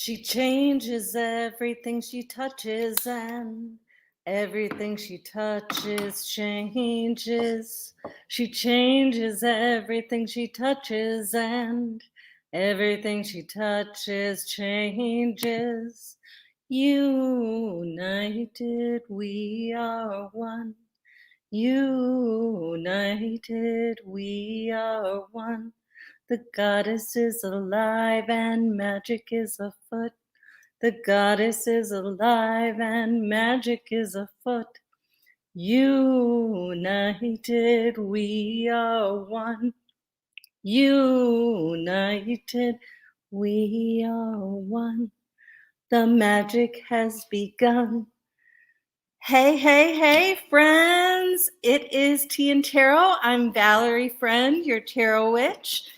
She changes everything she touches, and everything she touches changes. She changes everything she touches, and everything she touches changes. United we are one. United we are one. The goddess is alive and magic is afoot. The goddess is alive and magic is afoot. United we are one. United we are one. The magic has begun. Hey, hey, hey, friends. It is Tea and Tarot. I'm Valerie Friend, your tarot witch.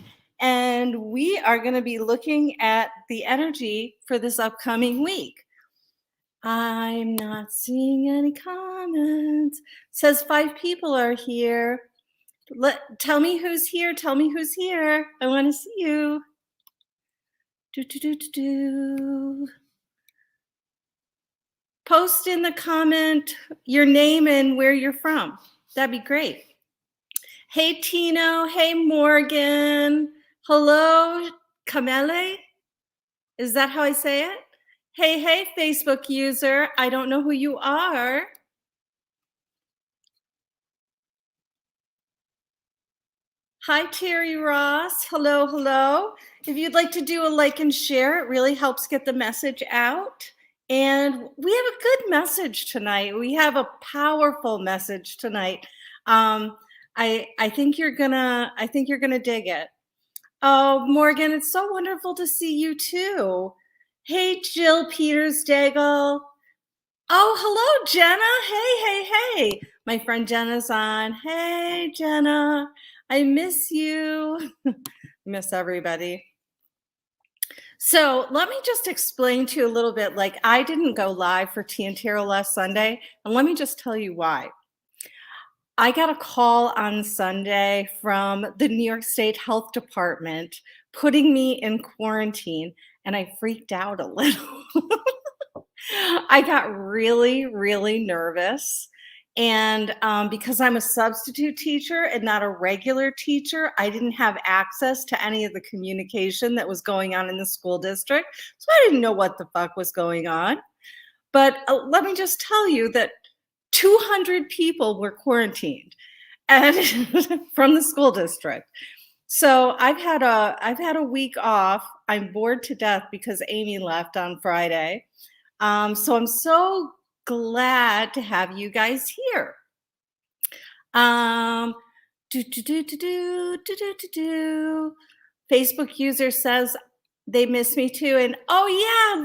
And we are going to be looking at the energy for this upcoming week. I'm not seeing any comments. It says 5 people are here. Tell me who's here. Tell me who's here. I want to see you. Post in the comment your name and where you're from. That'd be great. Hey, Tino. Hey, Morgan. Hello, Kamele. Is that how I say it? Hey, hey, Facebook user. I don't know who you are. Hi, Terry Ross. Hello, hello. If you'd like to do a like and share, it really helps get the message out. And we have a good message tonight. We have a powerful message tonight. I think you're gonna dig it. Oh, Morgan, it's so wonderful to see you too. Hey, Jill Peters-Daigle. Oh, hello, Jenna. Hey. My friend Jenna's on. Hey, Jenna. I miss you. Miss everybody. So let me just explain to you a little bit. Like, I didn't go live for Tea and Tarot last Sunday, and let me just tell you why. I got a call on Sunday from the New York State Health Department putting me in quarantine, and I freaked out a little. I got really, really nervous. And because I'm a substitute teacher and not a regular teacher, I didn't have access to any of the communication that was going on in the school district. So I didn't know what the fuck was going on. But let me just tell you that 200 people were quarantined and from the school district. So I've had a week off. I'm bored to death because Amy left on Friday. So I'm so glad to have you guys here. Facebook user says they miss me too. And oh yeah,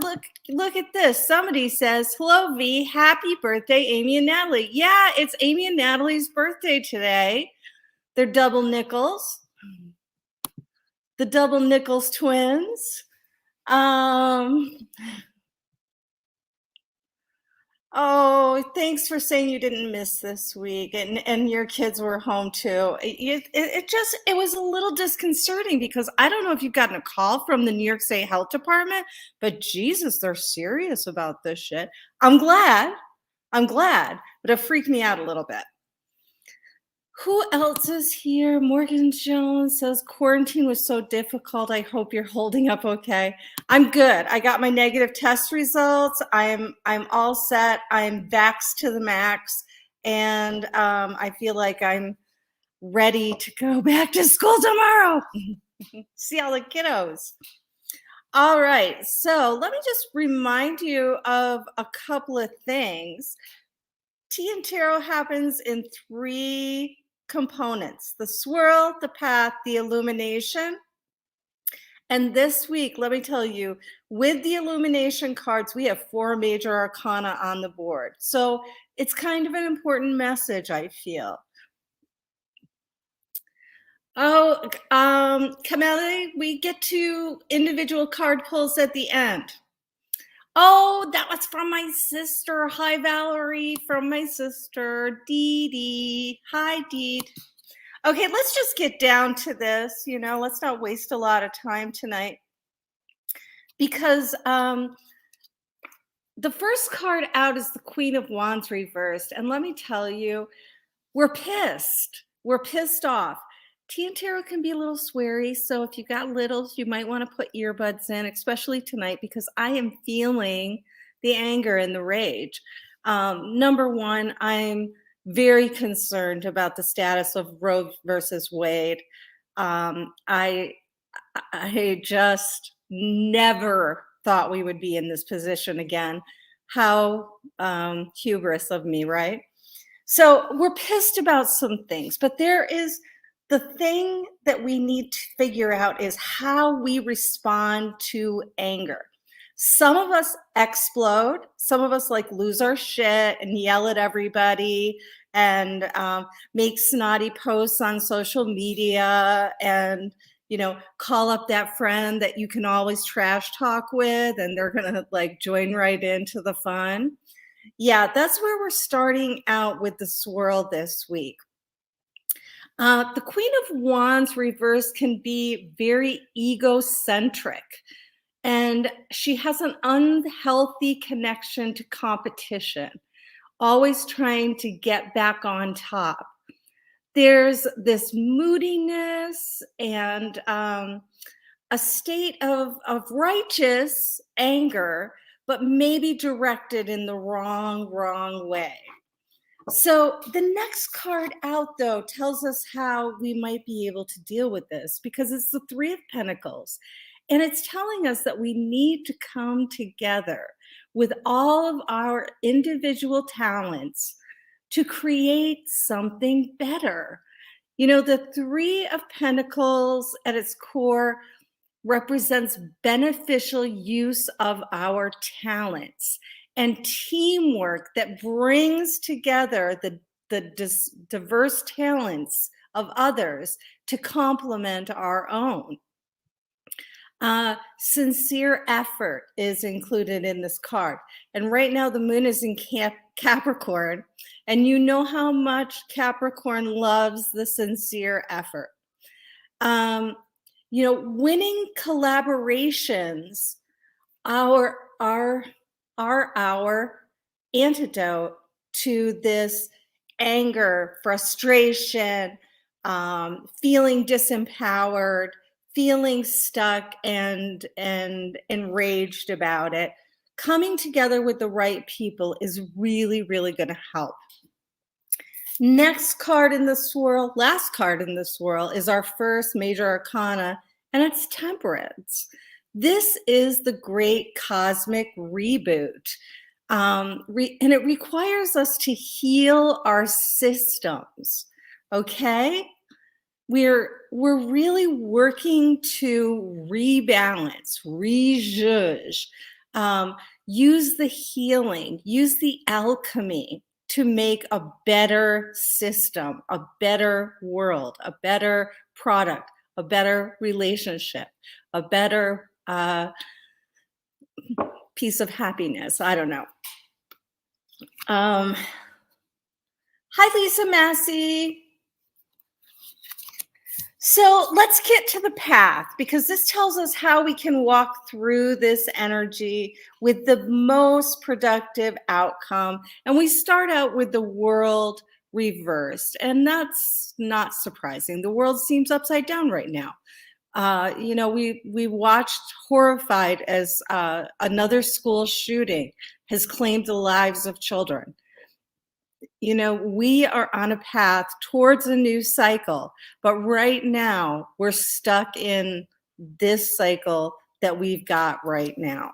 look at this. Somebody says, hello V, happy birthday, Amy and Natalie. Yeah, it's Amy and Natalie's birthday today. They're double nickels. The double nickels twins. Oh, thanks for saying you didn't miss this week and your kids were home too. It was a little disconcerting because I don't know if you've gotten a call from the New York State Health Department, but Jesus, they're serious about this shit. I'm glad, but it freaked me out a little bit. Who else is here? Morgan Jones says quarantine was so difficult. I hope you're holding up okay. I'm good. I got my negative test results. I'm all set. I'm vaxxed to the max, and I feel like I'm ready to go back to school tomorrow. See all the kiddos. All right. So let me just remind you of a couple of things. Tea and Tarot happens in 3 components: the swirl, the path, the illumination. And this week, let me tell you, with the illumination cards, we have 4 major arcana on the board. So it's kind of an important message, I feel. Oh, Kameli, we get to individual card pulls at the end. Oh, that was from my sister. Hi, Valerie, from my sister, Dee Dee. Hi, Dee. Okay, let's just get down to this. Let's not waste a lot of time tonight. because the first card out is the Queen of Wands reversed. And let me tell you, we're pissed. We're pissed off. Tea and tarot can be a little sweary. So if you got littles, you might want to put earbuds in, especially tonight, because I am feeling the anger and the rage. Number one, I'm very concerned about the status of Roe versus Wade. I just never thought we would be in this position again. How hubris of me, right? So we're pissed about some things, but there is the thing that we need to figure out is how we respond to anger. Some of us explode. Some of us like lose our shit and yell at everybody and make snotty posts on social media and, you know, call up that friend that you can always trash talk with, and they're going to like join right into the fun. Yeah, that's where we're starting out with the swirl this week. The Queen of Wands reverse can be very egocentric, and she has an unhealthy connection to competition, always trying to get back on top. There's this moodiness and a state of righteous anger, but maybe directed in the wrong way. So the next card out, though, tells us how we might be able to deal with this, because it's the Three of Pentacles. And it's telling us that we need to come together with all of our individual talents to create something better. You know, the Three of Pentacles at its core represents beneficial use of our talents and teamwork that brings together the diverse talents of others to complement our own. Sincere effort is included in this card. And right now the moon is in Capricorn, and you know how much Capricorn loves the sincere effort. You know, winning collaborations are our antidote to this anger, frustration, feeling disempowered, feeling stuck and enraged about it. Coming together with the right people is really, really going to help. Next card in the swirl, last card in the swirl, is our first major arcana, and it's Temperance. This is the great cosmic reboot. And it requires us to heal our systems, okay? We're really working to rebalance, rejudge, use the healing, use the alchemy to make a better system, a better world, a better product, a better relationship, a better piece of happiness. I don't know. Hi, Lisa Massey. So let's get to the path, because this tells us how we can walk through this energy with the most productive outcome. And we start out with the World reversed, and that's not surprising. The world seems upside down right now. You know, we watched horrified as another school shooting has claimed the lives of children. You know, we are on a path towards a new cycle, but right now we're stuck in this cycle that we've got right now.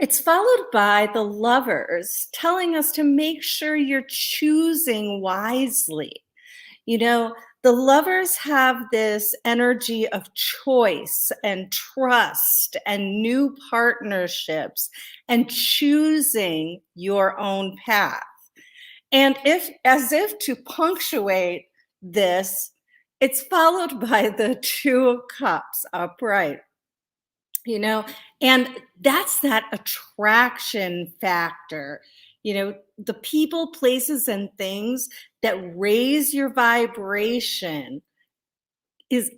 It's followed by the Lovers telling us to make sure you're choosing wisely. You know, the Lovers have this energy of choice and trust and new partnerships and choosing your own path. And as if to punctuate this, it's followed by the Two of Cups upright. You know, and that's that attraction factor. You know, the people, places, and things that raise your vibration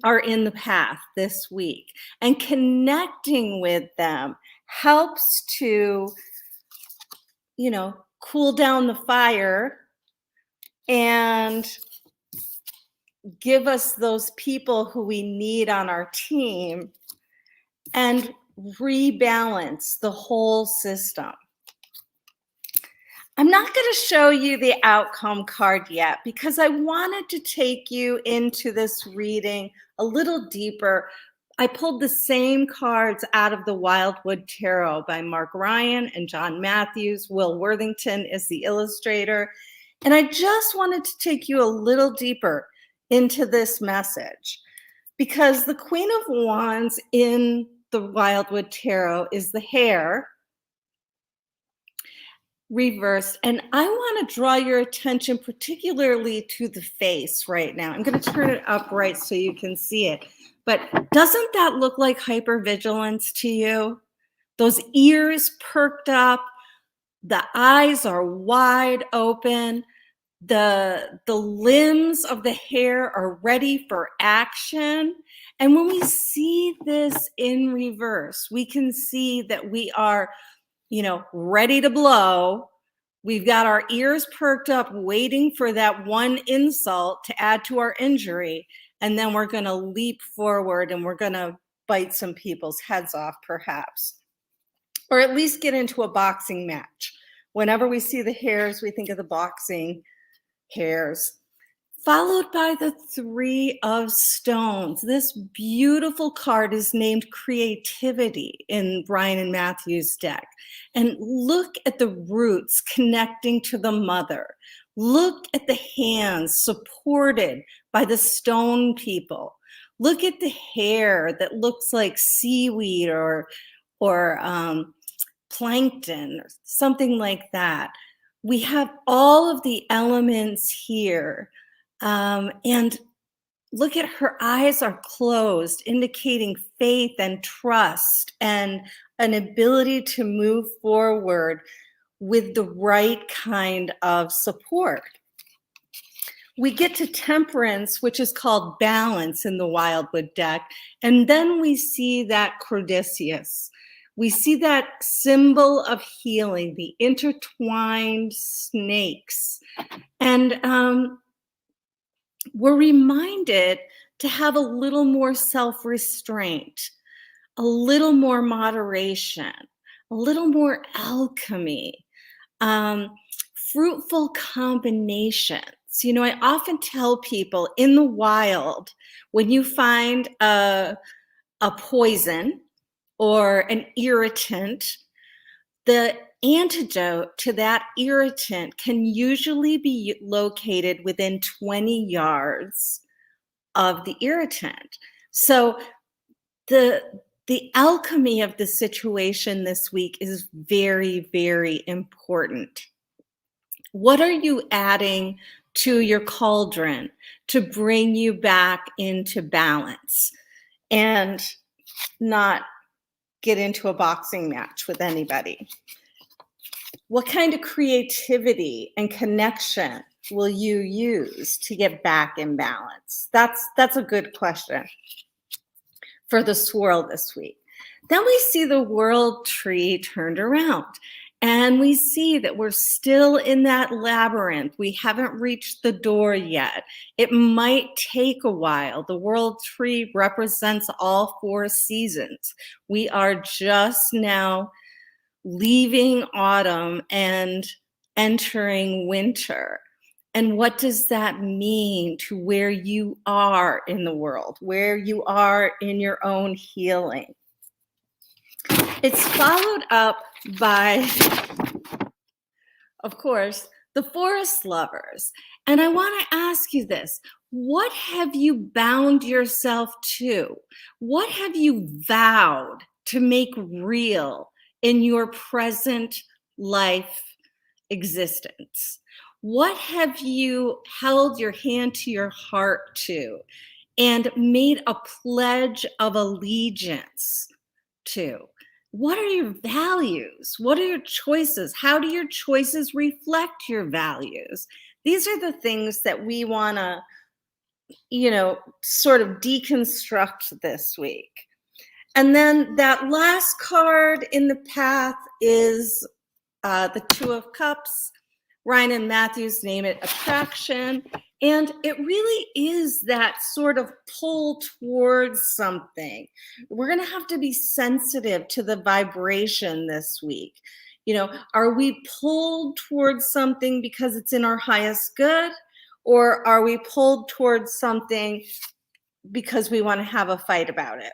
are in the path this week, and connecting with them helps to, cool down the fire and give us those people who we need on our team and rebalance the whole system. I'm not going to show you the outcome card yet because I wanted to take you into this reading a little deeper. I pulled the same cards out of the Wildwood Tarot by Mark Ryan and John Matthews. Will Worthington is the illustrator. And I just wanted to take you a little deeper into this message because the Queen of Wands in the Wildwood Tarot is the Hare reversed. And I want to draw your attention particularly to the face right now. I'm going to turn it upright so you can see it. But doesn't that look like hypervigilance to you? Those ears perked up, the eyes are wide open, the limbs of the Hare are ready for action. And when we see this in reverse, we can see that we are ready to blow. We've got our ears perked up, waiting for that one insult to add to our injury. And then we're going to leap forward and we're going to bite some people's heads off, perhaps, or at least get into a boxing match. Whenever we see the hares, we think of the boxing hares. Followed by the Three of Stones. This beautiful card is named Creativity in Brian and Matthew's deck. And look at the roots connecting to the mother. Look at the hands supported by the stone people. Look at the hair that looks like seaweed or plankton or something like that. We have all of the elements here. And look at her eyes are closed, indicating faith and trust and an ability to move forward with the right kind of support. We get to Temperance, which is called Balance in the Wildwood deck. And then we see that Crodicius. We see that symbol of healing, the intertwined snakes. And we're reminded to have a little more self-restraint, a little more moderation, a little more alchemy, fruitful combinations. I often tell people in the wild, when you find a poison or an irritant, the antidote to that irritant can usually be located within 20 yards of the irritant. So the alchemy of the situation this week is very, very important. What are you adding to your cauldron to bring you back into balance and not get into a boxing match with anybody? What kind of creativity and connection will you use to get back in balance? That's a good question for the swirl this week. Then we see the world tree turned around, and we see that we're still in that labyrinth. We haven't reached the door yet. It might take a while. The world tree represents all 4 seasons. We are just now leaving autumn and entering winter. And what does that mean to where you are in the world, where you are in your own healing? It's followed up by, of course, the forest lovers. And I want to ask you this. What have you bound yourself to? What have you vowed to make real in your present life existence? What have you held your hand to your heart to and made a pledge of allegiance to? What are your values? What are your choices? How do your choices reflect your values? These are the things that we want to sort of deconstruct this week. And then that last card in the path is the Two of Cups. Ryan and Matthews name it attraction. And it really is that sort of pull towards something. We're going to have to be sensitive to the vibration this week. Are we pulled towards something because it's in our highest good? Or are we pulled towards something because we want to have a fight about it?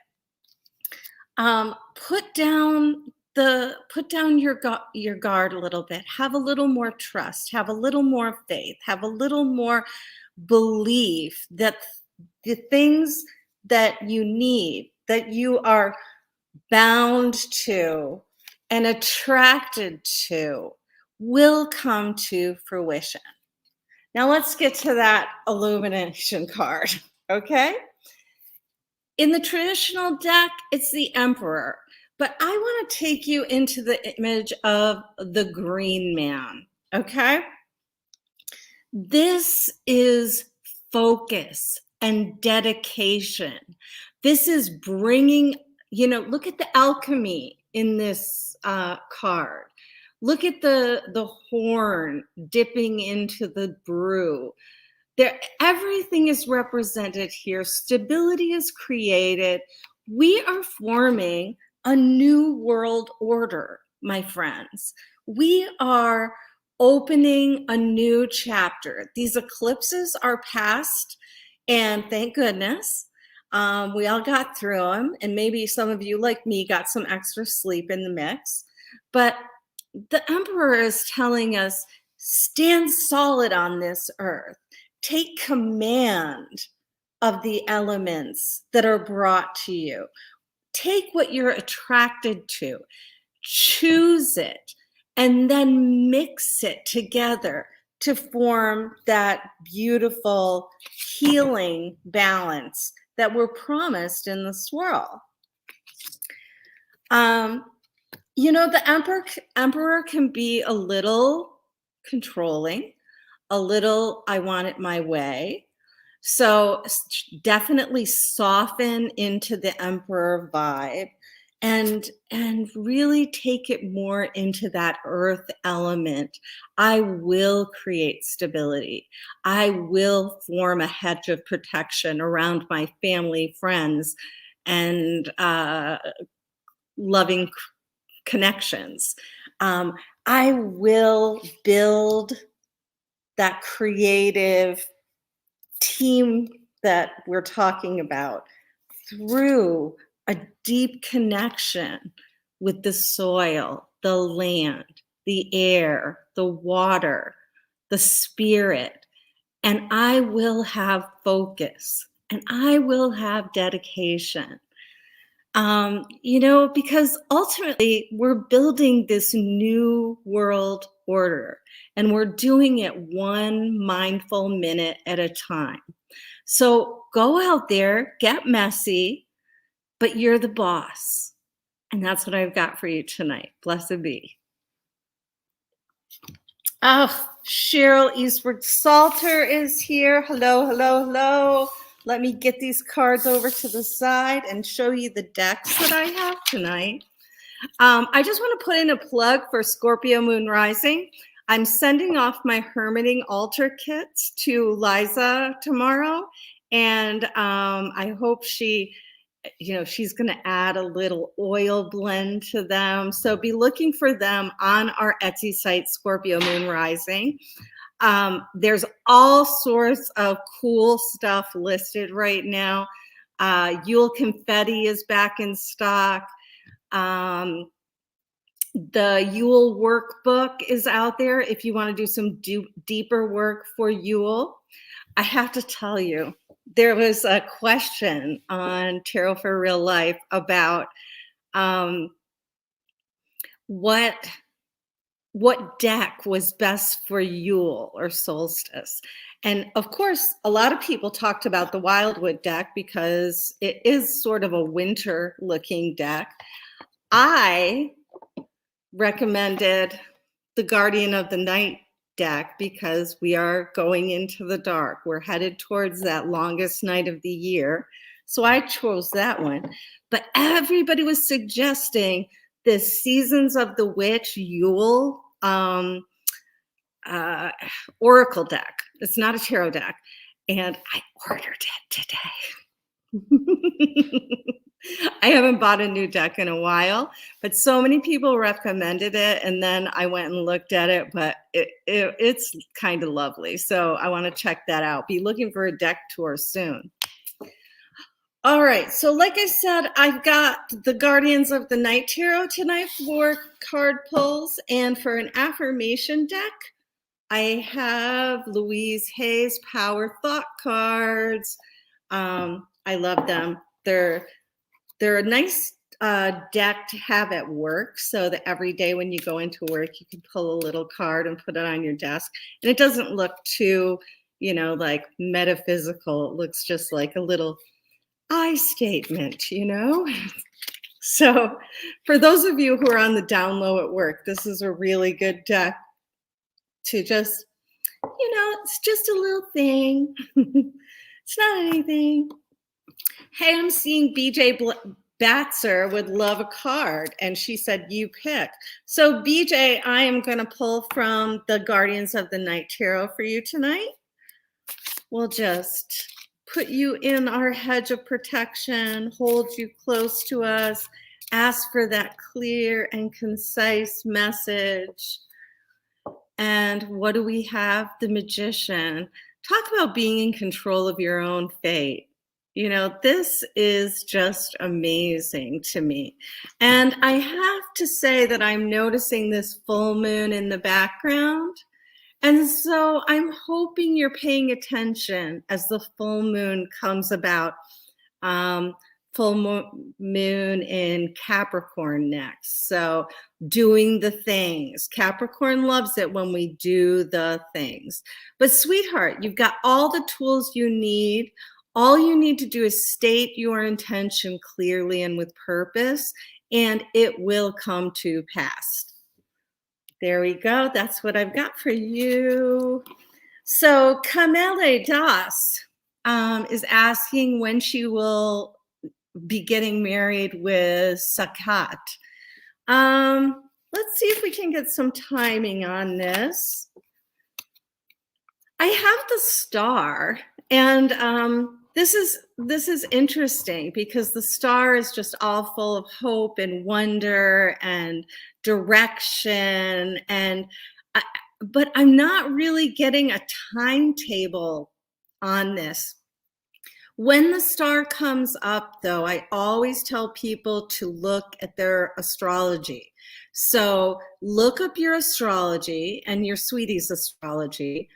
Put down your guard a little bit. Have a little more trust. Have a little more faith. Have a little more belief that the things that you need, that you are bound to and attracted to, will come to fruition. Now let's get to that Illumination card, okay? In the traditional deck, it's the Emperor, but I want to take you into the image of the Green Man, okay? This is focus and dedication. This is bringing, look at the alchemy in this card. Look at the horn dipping into the brew. Everything is represented here. Stability is created. We are forming a new world order, my friends. We are opening a new chapter. These eclipses are past, and thank goodness. We all got through them, and maybe some of you, like me, got some extra sleep in the mix. But the Emperor is telling us, stand solid on this earth. Take command of the elements that are brought to you. Take what you're attracted to, choose it, and then mix it together to form that beautiful healing balance that we're promised in the swirl. The emperor can be a little controlling, a little, I want it my way. So definitely soften into the Emperor vibe and really take it more into that earth element. I will create stability. I will form a hedge of protection around my family, friends, and loving connections. I will build that creative team that we're talking about through a deep connection with the soil, the land, the air, the water, the spirit. And I will have focus and I will have dedication. Because ultimately we're building this new world order and we're doing it one mindful minute at a time. So go out there, get messy, but you're the boss. And that's what I've got for you tonight. Blessed be. Oh, Cheryl Eastwood Salter is here. Hello, hello, hello. Let me get these cards over to the side and show you the decks that I have tonight. I just want to put in a plug for Scorpio Moon Rising. I'm sending off my hermiting altar kits to Liza tomorrow. And I hope she's going to add a little oil blend to them. So be looking for them on our Etsy site, Scorpio Moon Rising. There's all sorts of cool stuff listed right now. Yule Confetti is back in stock. The Yule workbook is out there if you want to do some deeper work for Yule. I have to tell you, there was a question on Tarot for Real Life about what deck was best for Yule or solstice. And of course, a lot of people talked about the Wildwood deck because it is sort of a winter looking deck. I recommended the Guardian of the Night deck because we are going into the dark. We're headed towards that longest night of the year. So I chose that one. But everybody was suggesting this Seasons of the Witch Yule oracle deck. It's not a tarot deck. And I ordered it today. I haven't bought a new deck in a while, but so many people recommended it. And then I went and looked at it, but it's kind of lovely. So I want to check that out. Be looking for a deck tour soon. All right. So like I said, I've got the Guardians of the Night Tarot tonight for card pulls. And for an affirmation deck, I have Louise Hay's Power Thought cards. I love them. They're a nice deck to have at work so that every day when you go into work, you can pull a little card and put it on your desk. And it doesn't look too, like metaphysical. It looks just like a little I statement, So for those of you who are on the down low at work, this is a really good deck to just, it's just a little thing. It's not anything. Hey, I'm seeing BJ Batzer would love a card. And she said, you pick. So BJ, I am going to pull from the Guardians of the Night Tarot for you tonight. We'll just put you in our hedge of protection, hold you close to us, ask for that clear and concise message. And what do we have? The Magician. Talk about being in control of your own fate. This is just amazing to me. And I have to say that I'm noticing this full moon in the background. And so I'm hoping you're paying attention as the full moon comes about. Full moon in Capricorn next. So doing the things. Capricorn loves it when we do the things. But sweetheart, you've got all the tools you need. All you need to do is state your intention clearly and with purpose, and it will come to pass. There we go. That's what I've got for you. So Camille Das is asking when she will be getting married with Sakat. Let's see if we can get some timing on this. I have the star, and this is interesting because the star is just all full of hope and wonder and direction, but I'm not really getting a timetable on this. When the star comes up, though, I always tell people to look at their astrology. So look up your astrology and your sweetie's astrology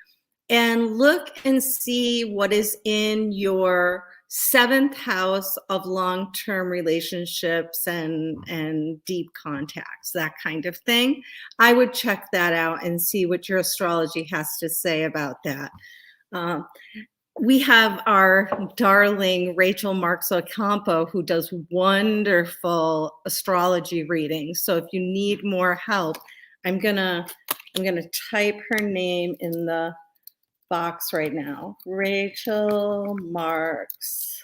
and look and see what is in your 7th house of long-term relationships and deep contacts, that kind of thing. I would check that out and see what your astrology has to say about that. We have our darling Rachel Marks Ocampo, who does wonderful astrology readings. So if you need more help, I'm gonna type her name in the box right now. Rachel Marks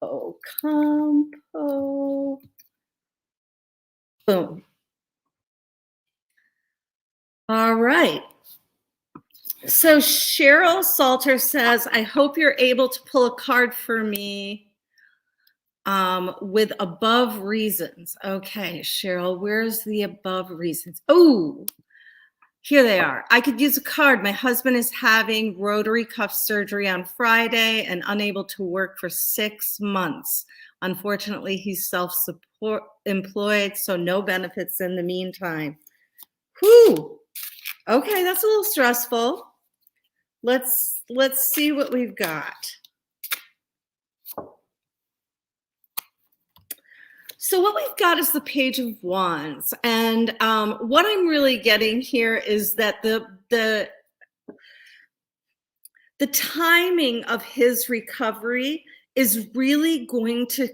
Ocampo. Boom. All right. So Cheryl Salter says, I hope you're able to pull a card for me with above reasons. Okay, Cheryl, where's the above reasons? Oh, here they are. I could use a card. My husband is having rotary cuff surgery on Friday and unable to work for 6 months. Unfortunately, he's self-employed, so no benefits in the meantime. Whew. Okay, that's a little stressful. Let's see what we've got. So what we've got is the Page of Wands, and what I'm really getting here is that the timing of his recovery is really going to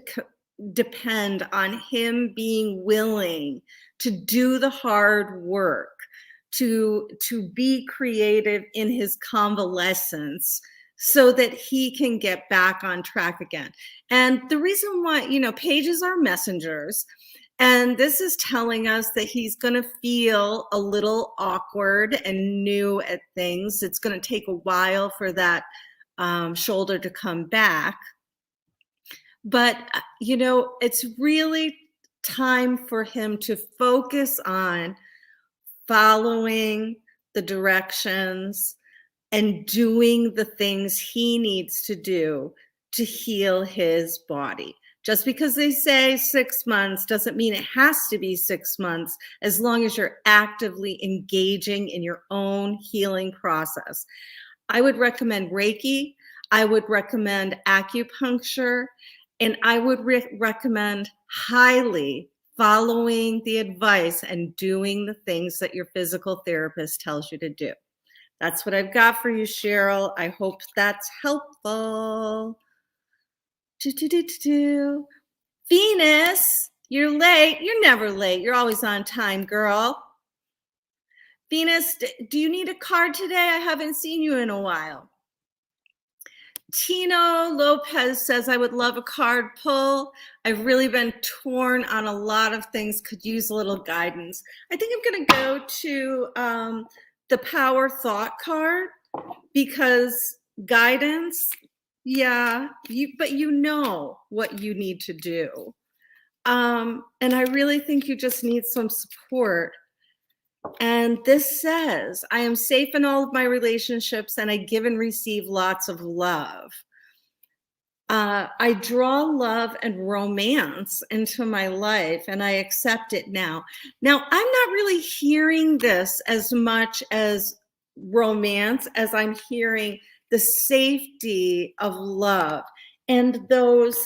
depend on him being willing to do the hard work, to be creative in his convalescence so that he can get back on track again. And the reason why, pages are messengers, and this is telling us that he's going to feel a little awkward and new at things. It's going to take a while for that shoulder to come back. But, it's really time for him to focus on following the directions and doing the things he needs to do to heal his body. Just because they say 6 months doesn't mean it has to be 6 months, as long as you're actively engaging in your own healing process. I would recommend Reiki. I would recommend acupuncture. And I would recommend highly following the advice and doing the things that your physical therapist tells you to do. That's what I've got for you, Cheryl. I hope that's helpful. Venus, you're late. You're never late. You're always on time, girl. Venus, do you need a card today? I haven't seen you in a while. Tino Lopez says, I would love a card pull. I've really been torn on a lot of things, could use a little guidance. I think I'm going to go to the Power Thought card, because guidance, but you know what you need to do. And I really think you just need some support. And this says, I am safe in all of my relationships and I give and receive lots of love. I draw love and romance into my life and I accept it now. Now, I'm not really hearing this as much as romance as I'm hearing the safety of love and those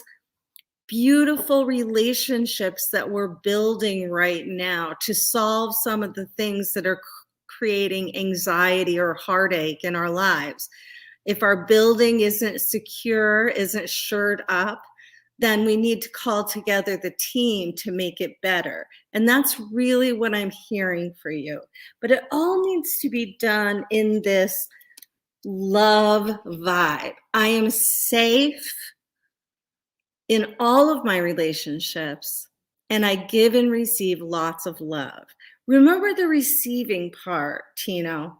beautiful relationships that we're building right now to solve some of the things that are creating anxiety or heartache in our lives. If our building isn't secure, isn't shored up, then we need to call together the team to make it better. And that's really what I'm hearing for you. But it all needs to be done in this love vibe. I am safe in all of my relationships, and I give and receive lots of love. Remember the receiving part, Tino.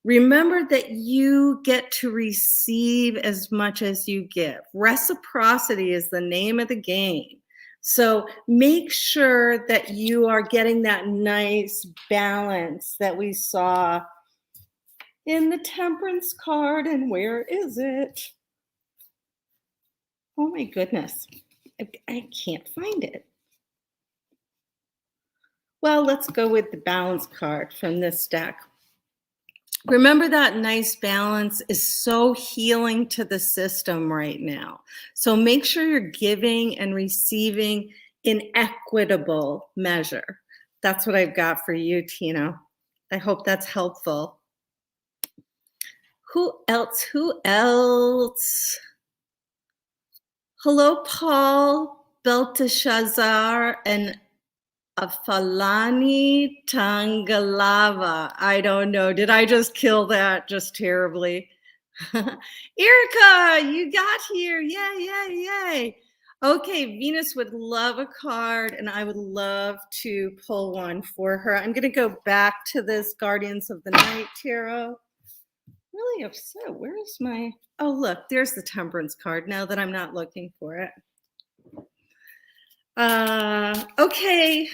Remember that you get to receive as much as you give. Reciprocity is the name of the game. So make sure that you are getting that nice balance that we saw in the Temperance card. And where is it? Oh my goodness, I can't find it. Well, let's go with the balance card from this deck. Remember that nice balance is so healing to the system right now. So make sure you're giving and receiving in equitable measure. That's what I've got for you, Tino. I hope that's helpful. Who else? Hello, Paul Belteshazzar and Afalani Tangalava. I don't know. Did I just kill that just terribly? Erica, you got here. Yay. Okay, Venus would love a card, and I would love to pull one for her. I'm going to go back to this Guardians of the Night Tarot. Really upset. Where is my... Oh, look, there's the Temperance card now that I'm not looking for it. Okay,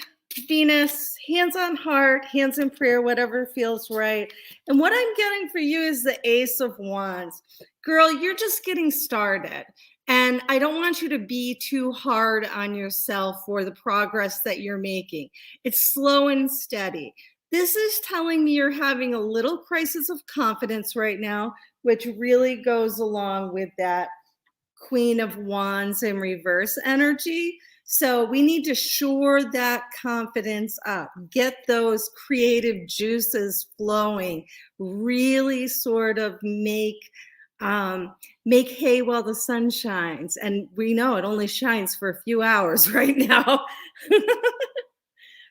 Venus, hands on heart, hands in prayer, whatever feels right. And what I'm getting for you is the Ace of Wands. Girl, you're just getting started. And I don't want you to be too hard on yourself for the progress that you're making. It's slow and steady. This is telling me you're having a little crisis of confidence right now, which really goes along with that Queen of Wands in reverse energy. So we need to shore that confidence up, get those creative juices flowing, really sort of make hay while the sun shines. And we know it only shines for a few hours right now.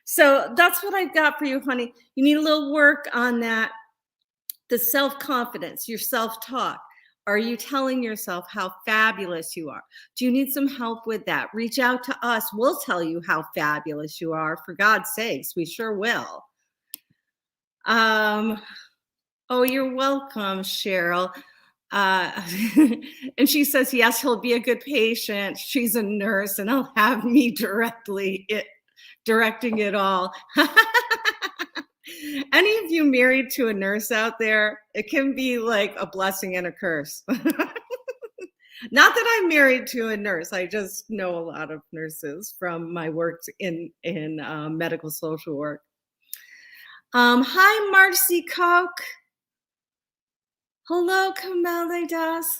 So that's what I've got for you, honey. You need a little work on that, the self-confidence, your self-talk. Are you telling yourself how fabulous you are? Do you need some help with that? Reach out to us. We'll tell you how fabulous you are. For God's sakes, we sure will. Oh, you're welcome, Cheryl. And she says, yes, he'll be a good patient. She's a nurse, and I'll have me directing it all. Any of you married to a nurse out there, it can be like a blessing and a curse. Not that I'm married to a nurse. I just know a lot of nurses from my work in medical social work. Hi, Marcy Koch. Hello, Kamele Das.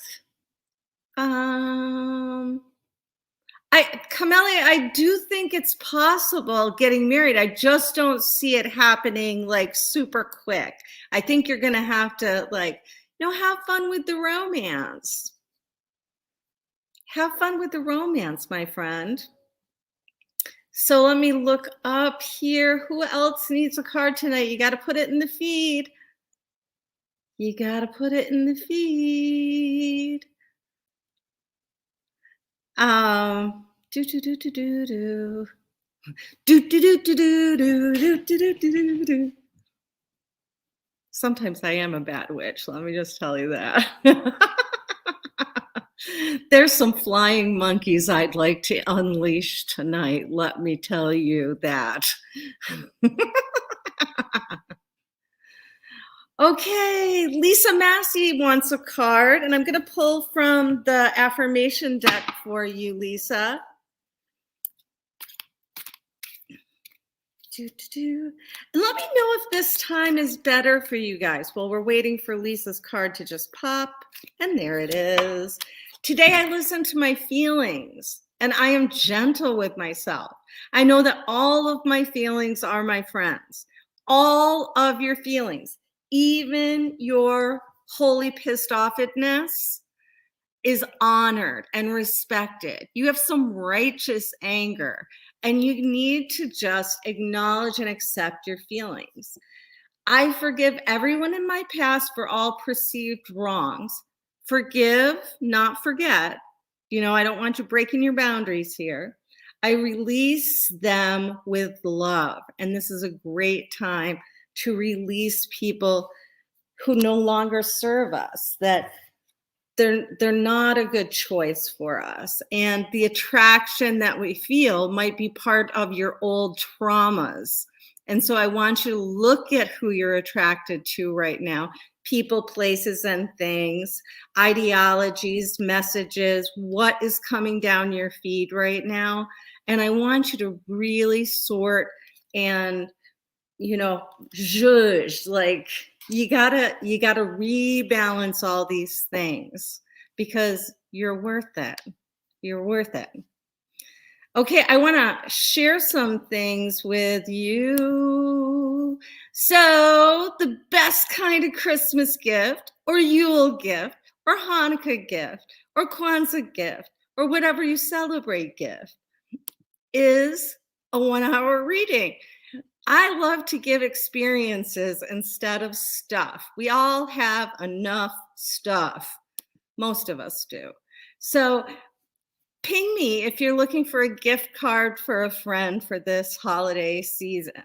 Kamele, I do think it's possible getting married. I just don't see it happening like super quick. I think you're going to have to have fun with the romance. Have fun with the romance, my friend. So let me look up here. Who else needs a card tonight? You got to put it in the feed. You got to put it in the feed. Sometimes I am a bad witch. Let me just tell you that. There's some flying monkeys I'd like to unleash tonight. Let me tell you that. Okay, Lisa Massey wants a card, and I'm going to pull from the affirmation deck for you, Lisa. And let me know if this time is better for you guys. Well, we're waiting for Lisa's card to just pop, and there it is. Today I listen to my feelings, and I am gentle with myself. I know that all of my feelings are my friends. All of your feelings. Even your holy pissed offedness is honored and respected. You have some righteous anger, and you need to just acknowledge and accept your feelings. I forgive everyone in my past for all perceived wrongs. Forgive, not forget. I don't want you breaking your boundaries here. I release them with love, and this is a great time to release people who no longer serve us, that they're not a good choice for us. And the attraction that we feel might be part of your old traumas. And so I want you to look at who you're attracted to right now. People, places, and things, ideologies, messages, what is coming down your feed right now. And I want you to really sort and judge, you gotta rebalance all these things because you're worth it. You're worth it. Okay, I want to share some things with you. So the best kind of Christmas gift or Yule gift or Hanukkah gift or Kwanzaa gift or whatever you celebrate gift is a 1-hour reading. I love to give experiences instead of stuff. We all have enough stuff. Most of us do. So ping me if you're looking for a gift card for a friend for this holiday season.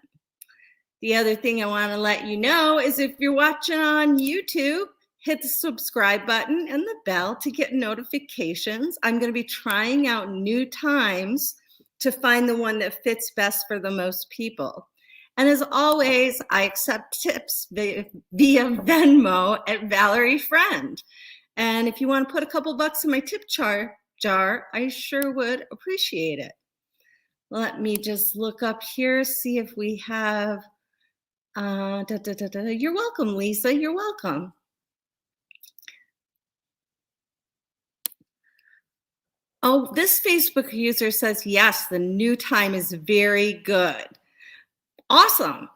The other thing I want to let you know is if you're watching on YouTube, hit the subscribe button and the bell to get notifications. I'm going to be trying out new times to find the one that fits best for the most people. And as always, I accept tips via Venmo at Valerie Friend. And if you want to put a couple bucks in my tip jar, I sure would appreciate it. Let me just look up here, see if we have, You're welcome, Lisa, you're welcome. Oh, this Facebook user says, yes, the new time is very good. Awesome.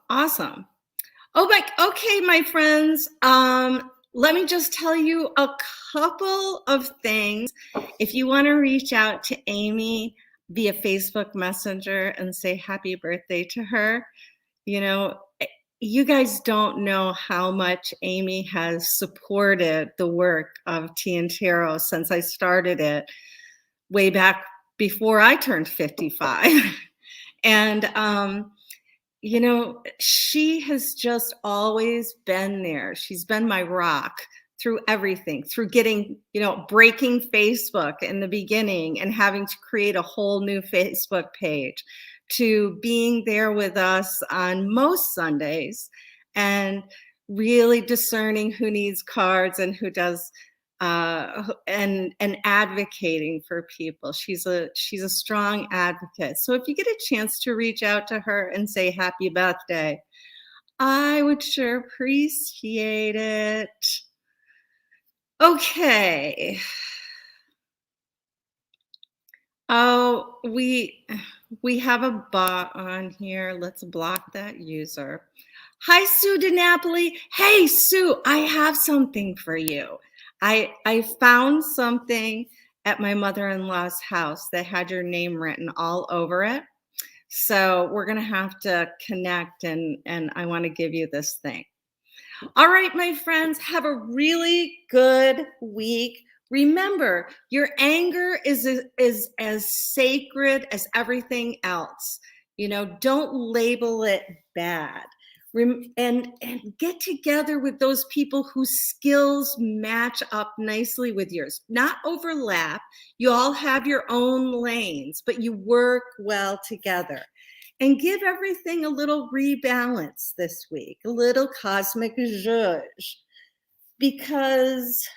Okay, my friends. Let me just tell you a couple of things. If you want to reach out to Amy, via Facebook Messenger and say happy birthday to her. You know, you guys don't know how much Amy has supported the work of Tea and Tarot since I started it way back before I turned 55. And you know, she has just always been there. She's been my rock through everything, through getting, you know, breaking Facebook in the beginning and having to create a whole new Facebook page, to being there with us on most Sundays and really discerning who needs cards and who does, and advocating for people. She's a strong advocate. So if you get a chance to reach out to her and say happy birthday, I would sure appreciate it. Okay. Oh, we have a bot on here. Let's block that user. Hi, Sue DiNapoli. Hey, Sue, I have something for you. I found something at my mother-in-law's house that had your name written all over it. So we're gonna have to connect, and I want to give you this thing. All right, my friends, have a really good week. Remember, your anger is as sacred as everything else. You know, don't label it bad. And get together with those people whose skills match up nicely with yours, not overlap. You all have your own lanes, but you work well together. And give everything a little rebalance this week, a little cosmic zhuzh. Because,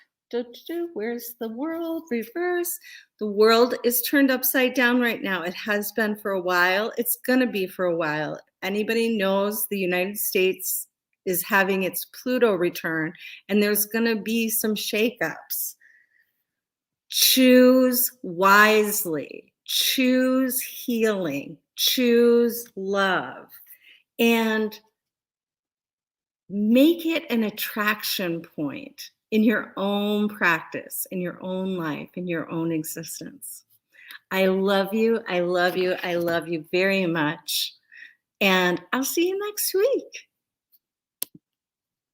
where's the world? Reverse. The world is turned upside down right now. It has been for a while. It's going to be for a while. Anybody knows the United States is having its Pluto return, and there's going to be some shakeups. Choose wisely. Choose healing. Choose love, and make it an attraction point in your own practice, in your own life, in your own existence. I love you. I love you. I love you very much. And I'll see you next week.